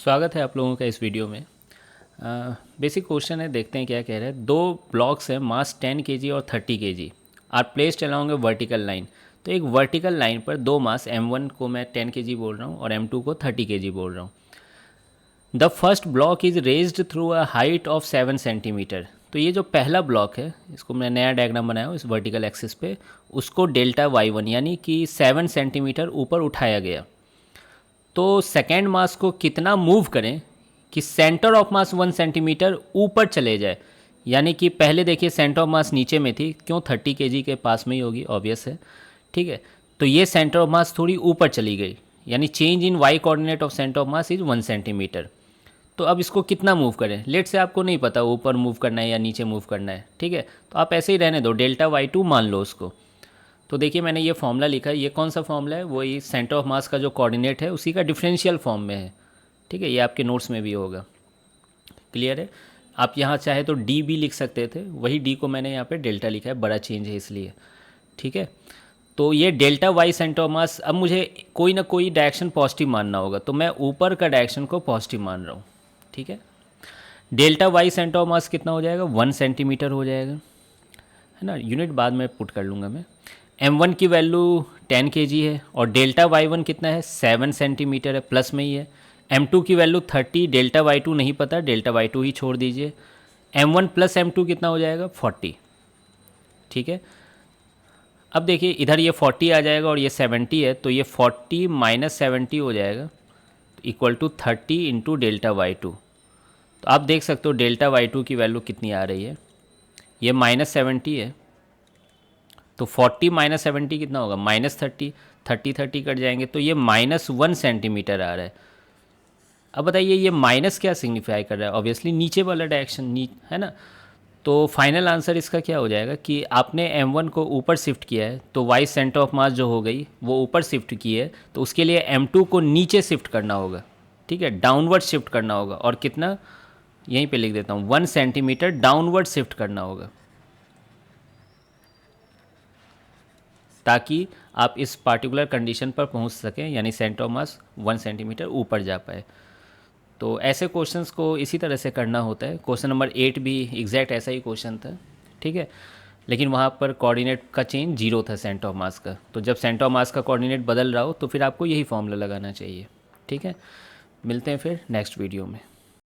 स्वागत है आप लोगों का इस वीडियो में। बेसिक क्वेश्चन है, देखते हैं क्या कह रहे हैं। दो ब्लॉक्स हैं, मास 10 केजी और 30 KG are placed along a vertical line. तो एक वर्टिकल लाइन पर दो मास M1 को मैं 10 केजी बोल रहा हूँ और M2 को 30 केजी बोल रहा हूँ। The first block is raised through a height of 7 centimetre. तो ये जो पहला ब्लॉक है, इसको मैं नया डायग्राम बनाया हूँ इस वर्टिकल एक्सिस पे, उसको डेल्टा Y1 यानी कि 7 सेंटीमीटर ऊपर उठाया गया। तो सेकेंड मास को कितना मूव करें कि सेंटर ऑफ मास 1 सेंटीमीटर ऊपर चले जाए। यानी कि पहले देखिए सेंटर ऑफ मास नीचे में थी, क्यों 30 केजी के पास में ही होगी, ऑब्वियस है। ठीक है, तो ये सेंटर ऑफ मास थोड़ी ऊपर चली गई, यानी change in Y coordinate of centre of mass is 1 centimetre. तो अब इसको कितना मूव करें, लेट से आपको नहीं पता ऊपर मूव करना है या नीचे मूव करना है। ठीक है, तो आप ऐसे ही रहने दो, डेल्टा Y2 मान लो उसको। तो देखिए मैंने ये फॉर्मूला लिखा है, ये कौन सा फॉर्मूला है, वो ये सेंटर ऑफ मास का जो कोऑर्डिनेट है उसी का डिफरेंशियल फॉर्म में है। ठीक है, ये आपके नोट्स में भी होगा। क्लियर है। आप यहाँ चाहे तो डी भी लिख सकते थे, वही डी को मैंने यहाँ पे डेल्टा लिखा है, बड़ा चेंज है इसलिए। ठीक है, तो ये delta Y centre of mass, अब मुझे कोई ना कोई डायरेक्शन पॉजिटिव मानना होगा, तो मैं ऊपर का डायरेक्शन को पॉजिटिव मान रहा हूँ। ठीक है, delta Y centre of mass कितना हो जाएगा, 1 सेंटीमीटर हो जाएगा, है ना। यूनिट बाद में पुट कर लूँगा मैं। M1 की वैल्यू 10 kg है और डेल्टा Y1 कितना है, 7 सेंटीमीटर है, प्लस में ही है। M2 की वैल्यू 30, डेल्टा Y2 नहीं पता, डेल्टा Y2 ही छोड़ दीजिए। M1 प्लस M2 कितना हो जाएगा, 40। ठीक है, अब देखिए इधर ये 40 आ जाएगा और ये 70 है, तो ये 40 माइनस 70 हो जाएगा, equal to 30 into delta Y2। तो आप देख सकते हो डेल्टा Y2 की वैल्यू कितनी आ रही है, ये -70 है, तो 40 माइनस 70 कितना होगा, -30, 30 कट जाएंगे, तो ये -1 सेंटीमीटर आ रहा है। अब बताइए ये माइनस क्या सिग्निफाई कर रहा है, ऑब्वियसली नीचे वाला डायरेक्शन, है ना। तो फाइनल आंसर इसका क्या हो जाएगा कि आपने M1 को ऊपर शिफ्ट किया है, तो वाई सेंटर ऑफ मास जो हो गई वो ऊपर शिफ्ट की है, तो उसके लिए M2 को नीचे शिफ्ट करना होगा। ठीक है, डाउनवर्ड शिफ्ट करना होगा, और कितना, यहीं पे लिख देता हूँ, 1 सेंटीमीटर डाउनवर्ड शिफ्ट करना होगा, ताकि आप इस पार्टिकुलर कंडीशन पर पहुंच सकें, यानी सेंटर ऑफ मास 1 सेंटीमीटर ऊपर जा पाए। तो ऐसे क्वेश्चंस को इसी तरह से करना होता है। क्वेश्चन नंबर 8 भी एग्जैक्ट ऐसा ही क्वेश्चन था। ठीक है, लेकिन वहाँ पर कोऑर्डिनेट का चेंज 0 था सेंटर ऑफ मास का। तो जब सेंटर ऑफ मास का कोऑर्डिनेट बदल रहा हो तो फिर आपको यही फॉर्मूला लगाना चाहिए। ठीक है, मिलते हैं फिर नेक्स्ट वीडियो में।